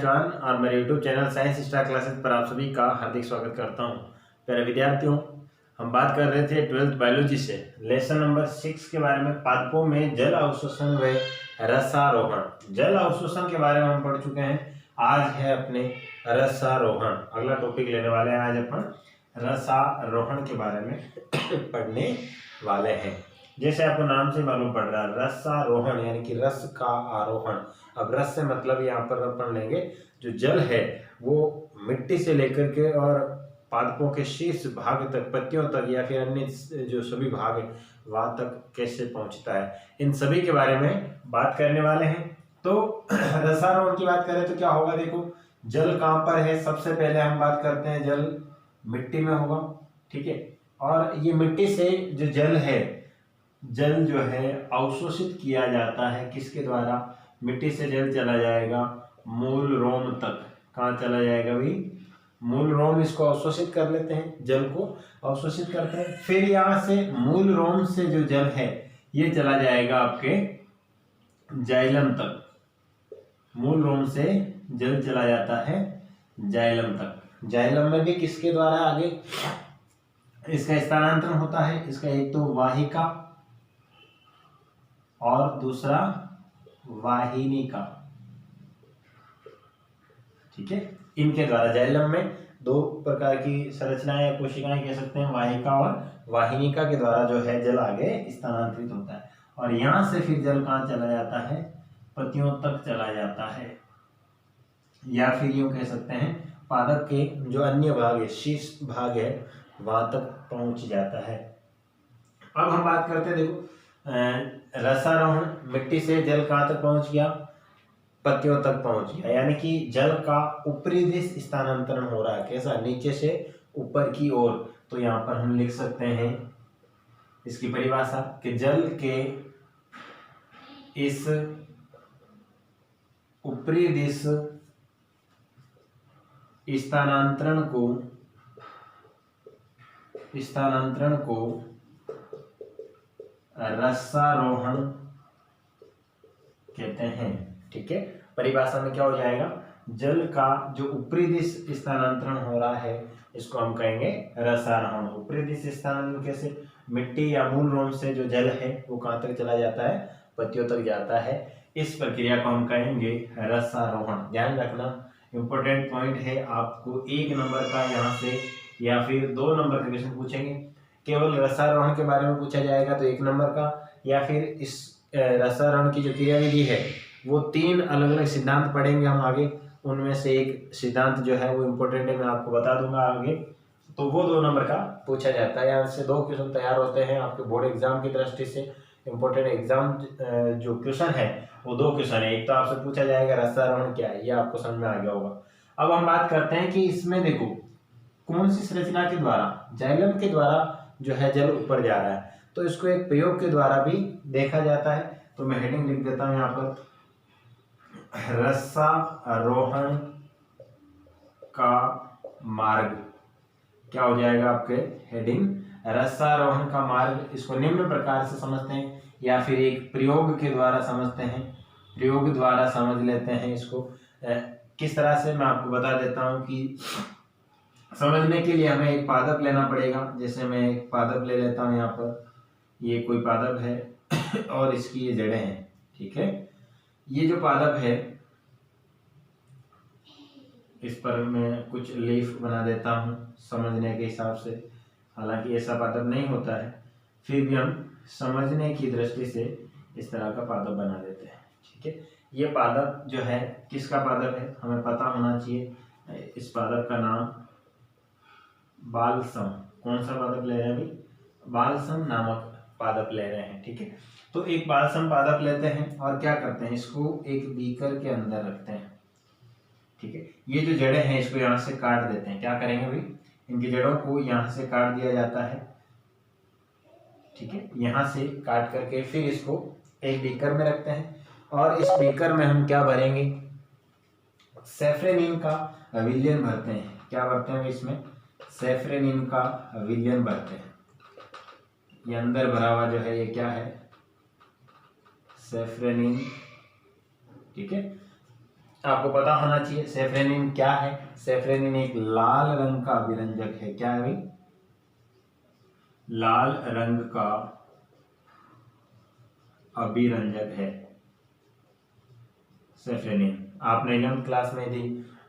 John और मेरे YouTube channel science star classes पर आप सभी का हार्दिक स्वागत करता हूं। प्यारे विद्यार्थियों, हम बात कर रहे थे 12th बायोलॉजी से लेसन नंबर 6 के बारे में, पादपों में जल अवशोषण व रसारोहण। जल अवशोषण के बारे में हम पढ़ चुके हैं। आज है अपने रसारोहण, अगला टॉपिक लेने वाले हैं। आज अपन रसारोहण के बारे में पढ़ने वाले हैं। जैसे आपको नाम से मालूम पड़ रहा है, रसारोहण यानी कि रस का आरोहण। अब रस से मतलब यहाँ पर अपन लेंगे जो जल है वो मिट्टी से लेकर के और पादपों के शीर्ष भाग तक, पत्तियों तक या फिर अन्य जो सभी भाग है वहां तक कैसे पहुंचता है, इन सभी के बारे में बात करने वाले हैं। तो रसारोहण की बात करें तो क्या होगा, देखो जल कहाँ पर है। सबसे पहले हम बात करते हैं जल मिट्टी में होगा, ठीक है। और ये मिट्टी से जो जल है, जल जो है अवशोषित किया जाता है किसके द्वारा, मिट्टी से जल चला जाएगा मूल रोम तक। कहाँ चला जाएगा भाई, मूल रोम। इसको अवशोषित कर लेते हैं, जल को अवशोषित करते हैं। फिर यहाँ से मूल रोम से जो जल है ये चला जाएगा आपके जाइलम तक। मूल रोम से जल चला जाता है जाइलम तक। जाइलम में भी किसके द्वारा आगे इसका स्थानांतरण होता है, इसका एक तो वाहिका और दूसरा वाहिनिका, ठीक है। इनके द्वारा जाइलम में दो प्रकार की संरचनाएं या कोशिकाएं कह सकते हैं, वाहिका और वाहिनिका के द्वारा जो है जल आगे स्थानांतरित होता है। और यहां से फिर जल कहाँ चला जाता है, पत्तियों तक चला जाता है, या फिर यूं कह सकते हैं पादप के जो अन्य भाग है, शीर्ष भाग है, वहां तक पहुंच जाता है। अब हम बात करते हैं, देखो रसारोहण, मिट्टी से जल कहाँ तक पहुंच गया, पत्तियों तक पहुंच गया, यानी कि जल का ऊपरी दिश स्थानांतरण हो रहा है। कैसा, नीचे से ऊपर की ओर। तो यहाँ पर हम लिख सकते हैं इसकी परिभाषा कि जल के इस ऊपरी दिश स्थानांतरण को रसारोहण कहते हैं, ठीक है। परिभाषा में क्या हो जाएगा, जल का जो ऊपरी दिश स्थानांतरण हो रहा है इसको हम कहेंगे रसारोहण। ऊपरी दिश स्थानांतरण कैसे, मिट्टी या मूल रोम से जो जल है वो कहाँ तक चला जाता है, पत्तियों तक जाता है। इस प्रक्रिया को हम कहेंगे रसारोहण। ध्यान रखना, इंपॉर्टेंट पॉइंट है, आपको 1 नंबर का यहाँ से या फिर 2 नंबर का क्वेश्चन पूछेंगे। केवल रसारोहण के बारे में पूछा जाएगा तो 1 नंबर का, या फिर इस रसारोहण की जो क्रियाविधि है वो 3 अलग अलग सिद्धांत पढ़ेंगे हम आगे। उनमें से एक सिद्धांत जो है वो इम्पोर्टेंट है, मैं आपको बता दूंगा आगे। तो वो 2 नंबर का पूछा जाता है। यहाँ से 2 क्वेश्चन तैयार होते हैं आपके बोर्ड एग्जाम की दृष्टि से। इम्पोर्टेंट एग्जाम जो क्वेश्चन है वो 2 क्वेश्चन है। एक तो आपसे पूछा जाएगा रसारोहण क्या है, ये आपको समझ में आ गया होगा। अब हम बात करते हैं कि इसमें देखो कौन सी संरचना के द्वारा, जाइलम के द्वारा जो है जल ऊपर जा रहा है। तो इसको एक प्रयोग के द्वारा भी देखा जाता है। तो मैं हेडिंग लिख देता हूं यहाँ पर, रसारोहण का मार्ग। क्या हो जाएगा आपके हेडिंग, रसारोहण का मार्ग। इसको निम्न प्रकार से समझते हैं या फिर एक प्रयोग के द्वारा समझते हैं, प्रयोग द्वारा समझ लेते हैं इसको। किस तरह से मैं आपको बता देता हूं कि समझने के लिए हमें एक पादप लेना पड़ेगा। जैसे मैं एक पादप ले लेता हूं, यहाँ पर ये कोई पादप है और इसकी ये जड़ें हैं, ठीक है। ये जो पादप है इस पर मैं कुछ लीफ बना देता हूं समझने के हिसाब से। हालांकि ऐसा पादप नहीं होता है, फिर भी हम समझने की दृष्टि से इस तरह का पादप बना देते हैं, ठीक है। ये पादप जो है किसका पादप है हमें पता होना चाहिए। इस पादप का नाम बालसम। कौन सा पादप ले रहे हैं अभी, बालसम नामक पादप ले रहे हैं, ठीक है। तो एक बालसम पादप लेते हैं और क्या करते हैं, इसको एक बीकर के अंदर रखते हैं, ठीक है। ये जो जड़ें हैं इसको यहाँ से काट देते हैं। क्या करेंगे भाई, इनकी जड़ों को यहाँ से काट दिया जाता है, ठीक है। यहाँ से काट करके फिर इसको एक बीकर में रखते हैं और इस बीकर में हम क्या भरेंगे, सेफ्रेनिन का विलयन भरते हैं। क्या भरते हैं इसमें, सेफ्रेनिन का विलयन भरते हैं। ये अंदर भरा हुआ जो है ये क्या है, सेफ्रेनिन, ठीक है। आपको पता होना चाहिए सेफ्रेनिन क्या है। सेफ्रेनिन एक लाल रंग का अभिरंजक है। क्या है भाई? लाल रंग का अभिरंजक है सेफ्रेनिन। आपने 11th क्लास में यदि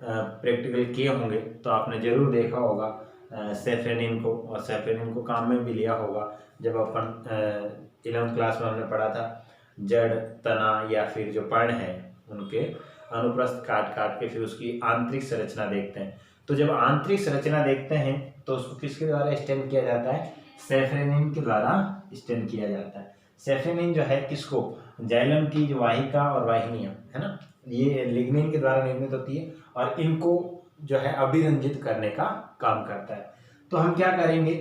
प्रैक्टिकल किए होंगे तो आपने जरूर देखा होगा सेफ्रेनिन को, और सेफ्रेनिन को काम में भी लिया होगा जब अपन 11th क्लास में हमने पढ़ा था जड़, तना या फिर जो पर्ण है उनके अनुप्रस्थ काट काट के फिर उसकी आंतरिक संरचना देखते हैं। तो जब आंतरिक संरचना देखते हैं तो उसको किसके द्वारा स्टेन किया जाता है? सेफ्रेनिन के द्वारा स्टेन किया जाता है। सेफ्रेनिन जो है किसको? जाइलम की जो वाहिका और वाहिनियां है ना, ये लिग्निन के द्वारा निर्मित होती है और इनको जो है अभिरंजित करने का काम करता है। तो हम क्या करेंगे,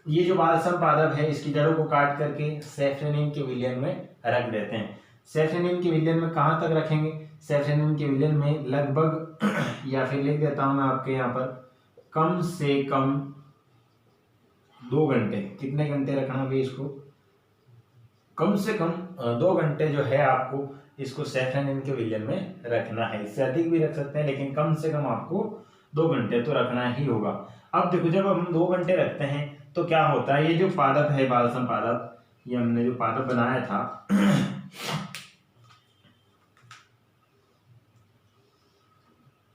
ये जो बालसम पादप है इसकी जड़ों को काट करके सेफ्रेनिन के विलयन में रख देते हैं। सेफ्रेनिन के विलयन में कहाँ तक रखेंगे? सेफ्रेनिन के विलयन में लगभग या फिर लिख देता हूं मैं आपके यहाँ पर, कम से कम 2 घंटे। कितने घंटे रखना भी इसको? कम से कम 2 घंटे जो है आपको इसको सेफ्रेनिन के विलयन में रखना है। इससे अधिक भी रख सकते हैं लेकिन कम से कम आपको 2 घंटे तो रखना ही होगा। अब देखो जब हम 2 घंटे रखते हैं तो क्या होता है, ये जो पादप है बालसम पादप, ये हमने जो पादप बनाया था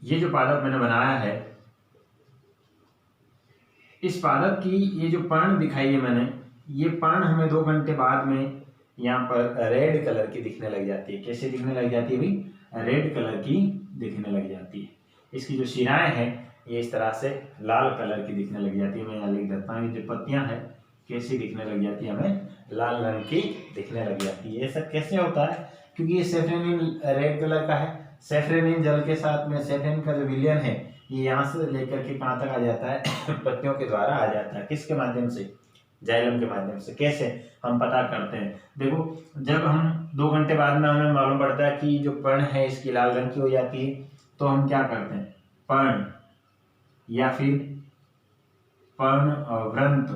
ये जो पादप मैंने बनाया है, इस पादप की ये जो पर्ण दिखाई है मैंने, ये पर्ण हमें 2 घंटे बाद में यहाँ पर रेड कलर की दिखने लग जाती है। कैसे दिखने लग जाती है भाई? रेड कलर की दिखने लग जाती है। इसकी जो शिराएं हैं ये इस तरह से लाल कलर की दिखने लग जाती है। मैं यहाँ लिख देता हूँ, ये जो पत्तियां हैं कैसी दिखने लग जाती है? हमें लाल रंग की दिखने लग जाती है। ये सब कैसे होता है? क्योंकि ये सेफ्रेनिन रेड कलर का है। सेफ्रेनिन जल के साथ में सेफ्रेनिन का जो विलयन है ये यहाँ से लेकर के कहाँ तक आ जाता है? पत्तियों के द्वारा आ जाता है। किसके माध्यम से? जाइलम के माध्यम से। कैसे हम पता करते हैं? देखो जब हम 2 घंटे बाद में हमें मालूम पड़ता है कि जो पर्ण है इसकी लाल रंग की हो जाती है, तो हम क्या करते हैं? पर्ण या फिर पर्णवृंत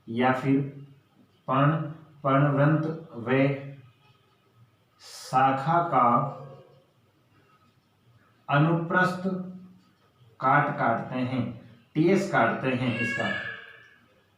या फिर पर्णवृंत व शाखा का अनुप्रस्थ काटते हैं। टीएस काटते हैं इसका।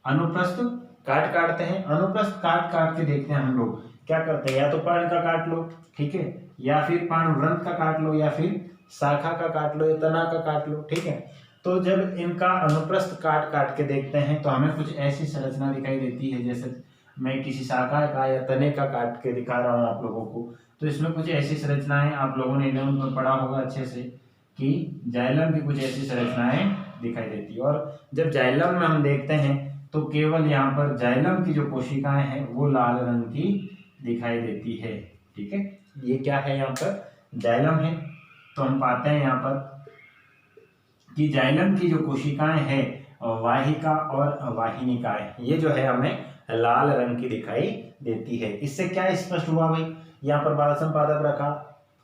अनुप्रस्थ काटते हैं। अनुप्रस्थ काट के देखते हैं हम लोग क्या करते हैं, या तो पर्ण का काट लो, ठीक है, या फिर पर्णवृंत का काट लो, या फिर शाखा का काट लो, या तना का काट लो, ठीक है। तो जब इनका अनुप्रस्थ काट के देखते हैं तो हमें कुछ ऐसी संरचना दिखाई देती है, जैसे मैं किसी शाखा का या तने का काट के दिखा रहा हूँ आप लोगों को। तो इसमें कुछ ऐसी संरचनाएं आप लोगों ने इन्हें पढ़ा होगा अच्छे से कि जाइलम की कुछ ऐसी संरचनाएं दिखाई देती है। और जब जाइलम में हम देखते हैं तो केवल यहाँ पर जाइलम की जो कोशिकाएं हैं वो लाल रंग की दिखाई देती है, ठीक है। ये क्या है? यहाँ पर जाइलम है। तो हम पाते हैं यहाँ पर कि जाइलम की जो कोशिकाएं हैं वाहिका और वाहिनिकाएं, ये जो है हमें लाल रंग की दिखाई देती है। इससे क्या स्पष्ट हुआ भाई? यहाँ पर बालसम पादप रखा,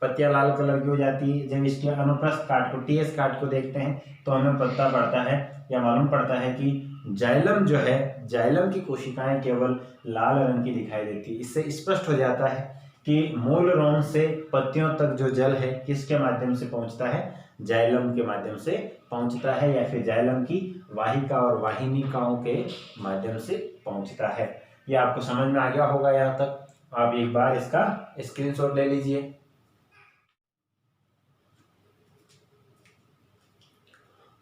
पत्तियां लाल कलर की हो जाती है। जब इसके अनुप्रस्थ काट को, टीएस काट को देखते हैं तो हमें पता पड़ता है या मालूम पड़ता है कि जाइलम जो है, जाइलम की कोशिकाएं केवल लाल रंग की दिखाई देती है। इससे स्पष्ट हो जाता है कि मूल रोम से पत्तियों तक जो जल है किसके माध्यम से पहुंचता है? जाइलम के माध्यम से पहुंचता है, या फिर जाइलम की वाहिका और वाहिनिकाओं के माध्यम से पहुंचता है। ये आपको समझ में आ गया होगा यहाँ तक। आप एक बार इसका स्क्रीनशॉट ले लीजिए।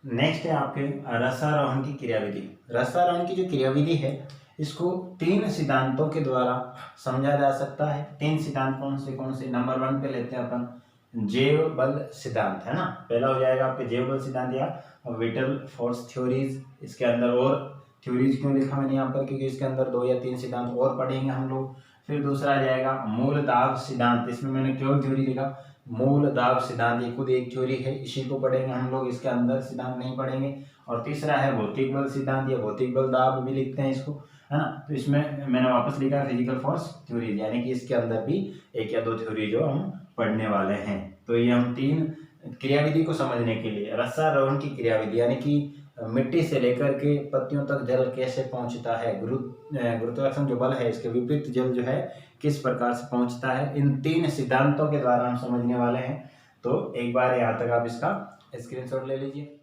नेक्स्ट है आपके रसारोहण की क्रियाविधि। रसारोहण की जो क्रियाविधि है इसको 3 सिद्धांतों के द्वारा समझा जा सकता है। 3 सिद्धांत कौन से? नंबर 1 पे लेते हैं अपन जैव बल सिद्धांत, है ना। पहला हो जाएगा आपके जैव बल सिद्धांत या विटल फोर्स थ्योरीज। इसके अंदर और थ्योरीज क्यों लिखा मैंने यहाँ पर? क्योंकि इसके अंदर 2 या 3 सिद्धांत और पढ़ेंगे हम लोग। फिर दूसरा आ जाएगा मूल दाब सिद्धांत। इसमें मैंने केवल थ्योरी लिखा, मूल दाब सिद्धांत ये खुद एक थ्योरी है, इसी को पढ़ेंगे हम लोग, इसके अंदर सिद्धांत नहीं पढ़ेंगे। और तीसरा है भौतिक बल सिद्धांत या भौतिक बल दाब भी लिखते हैं इसको, है ना। तो इसमें मैंने वापस लिखा फिजिकल फोर्स थ्योरी, यानी कि इसके अंदर भी 1 या 2 थ्योरी जो हम पढ़ने वाले हैं। तो ये हम 3 क्रियाविधि को समझने के लिए, रसारोहण की क्रियाविधि यानी कि मिट्टी से लेकर के पत्तियों तक जल कैसे पहुंचता है, गुरुत्वाकर्षण जो बल है इसके विपरीत जल जो है किस प्रकार से पहुंचता है, इन 3 सिद्धांतों के द्वारा हम समझने वाले हैं। तो एक बार यहाँ तक आप इसका स्क्रीनशॉट ले लीजिए।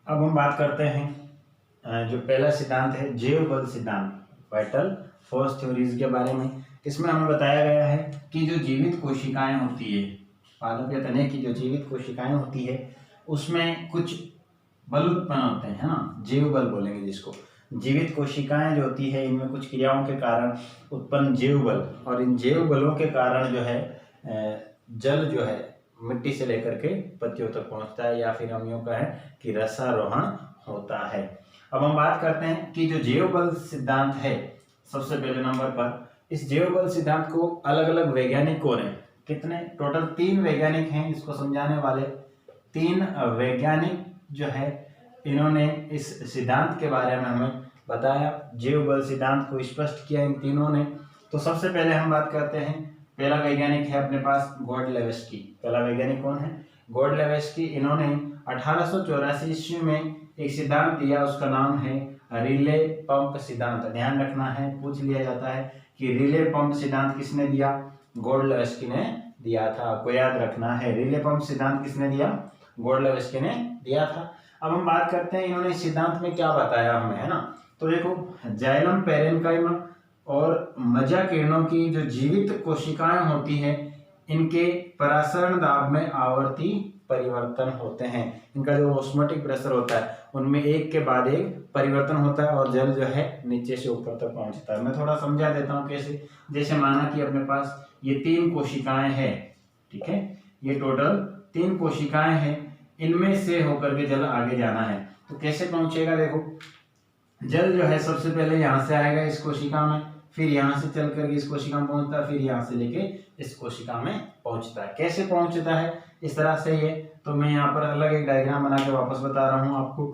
अब हम बात करते हैं जो पहला सिद्धांत है जैव बल सिद्धांत, वाइटल फोर्स थ्योरीज के बारे में। इसमें हमें बताया गया है कि जो जीवित कोशिकाएं होती है, पादप या तने की जो जीवित कोशिकाएं होती है उसमें कुछ बल उत्पन्न होते हैं, है ना, जैव बल बोलेंगे जिसको। जीवित कोशिकाएं जो होती है इनमें कुछ क्रियाओं के कारण उत्पन्न जैव बल, और इन जैव बलों के कारण जो है जल जो है मिट्टी से लेकर के पत्तियों तक पहुंचता है, या फिर हम यूं कहें कि रसारोहण होता है। अब हम बात करते हैं कि जो जैव बल सिद्धांत है, सबसे पहले नंबर पर इस जैव बल सिद्धांत को अलग अलग वैज्ञानिक कौन है, कितने, टोटल 3 वैज्ञानिक हैं इसको समझाने वाले। 3 वैज्ञानिक जो है इन्होंने इस सिद्धांत के बारे में हमें बताया, जैव बल सिद्धांत को स्पष्ट किया इन तीनों ने। तो सबसे पहले हम बात करते हैं, पहला वैज्ञानिक है अपने पास गोल्डलेवस्की। पहला वैज्ञानिक कौन है, गोल्डलेवस्की। इन्होंने 1884 ईस्वी में एक सिद्धांत दिया, उसका नाम है रिले पंप सिद्धांत। ध्यान रखना है, पूछ लिया जाता है कि रिले पंप सिद्धांत किसने दिया, गोल्डलेवस्की ने दिया था, आपको याद रखना है। रिले पंप सिद्धांत किसने दिया, गोल्डलेवस्की ने दिया था। अब हम बात करते हैं इन्होंने सिद्धांत में क्या बताया हमें, है ना। तो देखो जाइलम पेरेन्काइमा और मज्जा किरणों की जो जीवित कोशिकाएं होती हैं इनके परासरण दाब में आवर्ती परिवर्तन होते हैं। इनका जो ऑस्मोटिक प्रेशर होता है उनमें एक के बाद एक परिवर्तन होता है और जल जो है नीचे से ऊपर तक पहुंचता है। मैं थोड़ा समझा देता हूँ कैसे। जैसे माना कि अपने पास ये 3 कोशिकाएं हैं, ठीक है, ये टोटल 3 कोशिकाएं हैं, इनमें से होकर के जल आगे जाना है। तो कैसे पहुंचेगा, देखो जल जो है सबसे पहले यहाँ से आएगा इस कोशिका में, फिर यहाँ से चल करके इस कोशिका में पहुंचता है, फिर यहाँ से लेके इस कोशिका में पहुंचता है। कैसे पहुंचता है इस तरह से ये, तो मैं यहाँ पर अलग एक डायग्राम बना के वापस बता रहा हूँ आपको।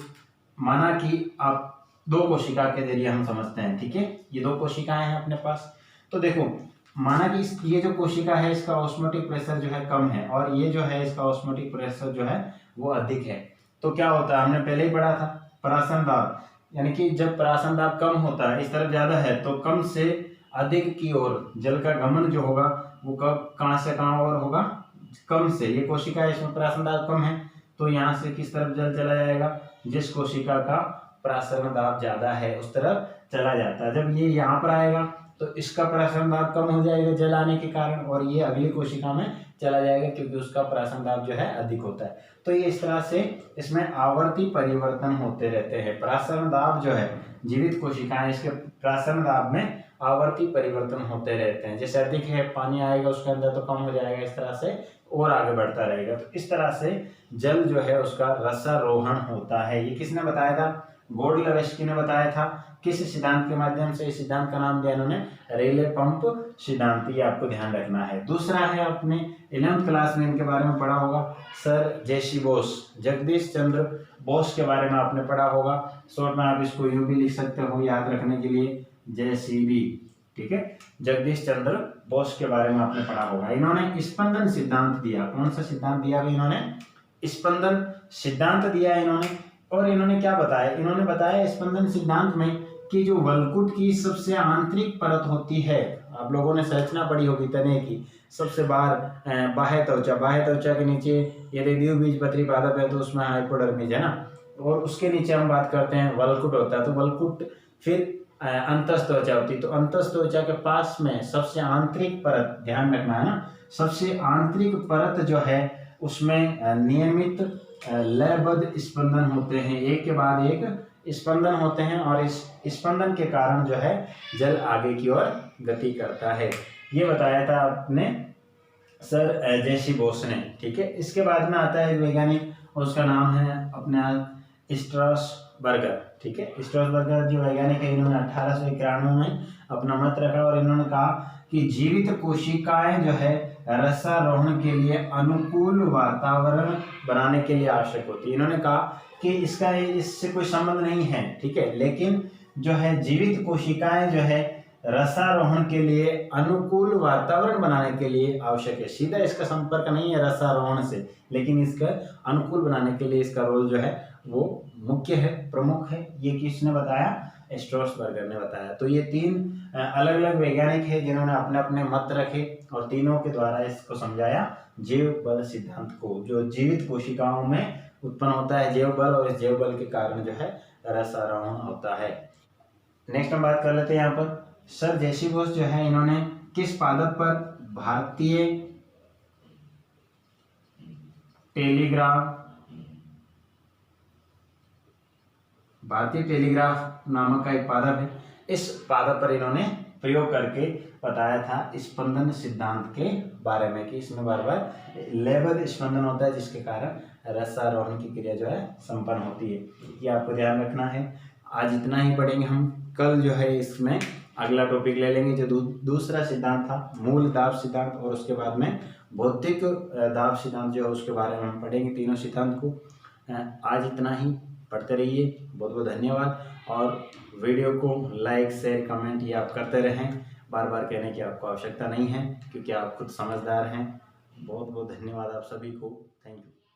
माना कि आप 2 कोशिका के जरिए हम समझते हैं, ठीक है, ये 2 कोशिकाएं हैं अपने पास। तो देखो माना कि ये जो कोशिका है इसका ऑस्मोटिक प्रेशर जो है कम है और ये जो है इसका ऑस्मोटिक प्रेशर जो है वो अधिक है। तो क्या होता है, हमने पहले ही पढ़ा था परासन दाब, यानी कि जब परासन दाब कम होता है, इस तरफ ज्यादा है, तो कम से अधिक की ओर जल का गमन जो होगा वो कब कहाँ से कहाँ और होगा, कम से। ये कोशिका है इसमें परासन दाब कम है तो यहाँ से किस तरफ जल चला जाएगा, जिस कोशिका का परासन दाब ज्यादा है उस तरफ चला जाता है। जब ये यहाँ पर आएगा तो इसका परासन दाब कम हो जाएगा जल आने के कारण, और ये अगली कोशिका में चला जाएगा क्योंकि उसका परासन दाब जो है अधिक होता है। तो ये इस तरह से इसमें आवर्ती परिवर्तन होते रहते हैं। परासन दाब जो है जीवित कोशिकाएं, इसके परासन दाब में आवर्ती परिवर्तन होते रहते हैं। जैसे अधिक है पानी आएगा उसके अंदर तो कम हो जाएगा, इस तरह से और आगे बढ़ता रहेगा। तो इस तरह से जल जो है उसका रसारोहण होता है। ये किसने बताया था, गोल्डलेवस्की ने बताया था। किस सिद्धांत के माध्यम से, इस सिद्धांत का नाम दिया इन्होंने रेले पंप सिद्धांत, ये आपको ध्यान रखना है। दूसरा है आपने 11th क्लास में इनके बारे में पढ़ा होगा, सर जेसी बोस, जगदीश चंद्र बोस के बारे में आपने पढ़ा होगा। शॉर्ट में आप इसको यूं भी लिख सकते हो याद रखने के लिए, JCB, ठीक है, जगदीश चंद्र बोस के बारे में आपने पढ़ा होगा। इन्होंने स्पंदन सिद्धांत दिया। कौन सा सिद्धांत दिया, इन्होंने स्पंदन सिद्धांत दिया इन्होंने। और इन्होंने क्या बताया, इन्होंने बताया स्पंदन सिद्धांत में कि जो वलकुट की सबसे आंतरिक परत होती है, आप लोगों ने संरचना पढ़ी होगी तने की, सबसे बाहर बाह्य त्वचा के नीचे यदि द्विबीजपत्री पादप है तो उसमें हाइपोडर्मिस है ना, और उसके नीचे हम बात करते हैं वलकुट होता है। तो वलकुट, फिर अंतस्थ त्वचा होती है, तो अंतस्थ त्वचा के पास में सबसे आंतरिक परत, ध्यान रखना है ना, सबसे आंतरिक परत जो है उसमें नियमित लयबद्ध स्पंदन होते हैं, एक के बाद एक स्पंदन होते हैं, और इस स्पंदन के कारण जो है जल आगे की ओर गति करता है। ये बताया था आपने सर जेसी बोस ने, ठीक है। इसके बाद में आता है एक वैज्ञानिक, उसका नाम है अपने स्ट्रासबर्गर, ठीक है। स्ट्रासबर्गर जो वैज्ञानिक है, इन्होंने 1891 में अपना मत रखा और इन्होंने कहा कि जीवित कोशिकाएं जो है रसारोहण के लिए अनुकूल वातावरण बनाने के लिए आवश्यक होती है। इन्होंने कहा कि इसका इससे कोई संबंध नहीं है, ठीक है, लेकिन जो है जीवित कोशिकाएं जो है रसारोहण के लिए अनुकूल वातावरण बनाने के लिए आवश्यक है। सीधा इसका संपर्क नहीं है रसारोहण से, लेकिन इसका अनुकूल बनाने के लिए इसका रोल जो है वो मुख्य है, प्रमुख है। ये किसने बताया, स्ट्रासबर्गर ने बताया। तो ये 3 अलग अलग वैज्ञानिक है जिन्होंने अपने अपने मत रखे और तीनों के द्वारा इसको समझाया जैव बल सिद्धांत को, जो जीवित कोशिकाओं में उत्पन्न होता है जैव बल, और इस जैव बल के कारण जो है रसारोहण होता है। नेक्स्ट हम बात कर लेते हैं यहाँ पर सर जेसी बोस जो है इन्होंने किस पादप पर भारतीय टेलीग्राफ नामक का एक पादप है, इस पादप पर इन्होंने प्रयोग करके बताया था स्पंदन सिद्धांत के बारे में कि इसमें बार बार लेवल स्पंदन होता है जिसके कारण रसारोहण की क्रिया जो है संपन्न होती है। ये आपको ध्यान रखना है। आज इतना ही पढ़ेंगे हम, कल जो है इसमें अगला टॉपिक ले लेंगे जो दूसरा सिद्धांत था मूल दाब सिद्धांत, और उसके बाद में भौतिक दाब सिद्धांत जो है उसके बारे में हम पढ़ेंगे तीनों सिद्धांत को। आज इतना ही, पढ़ते रहिए। बहुत बहुत धन्यवाद। और वीडियो को लाइक शेयर कमेंट ये आप करते रहें, बार बार कहने की आपको आवश्यकता नहीं है क्योंकि आप खुद समझदार हैं। बहुत बहुत धन्यवाद आप सभी को। Thank you.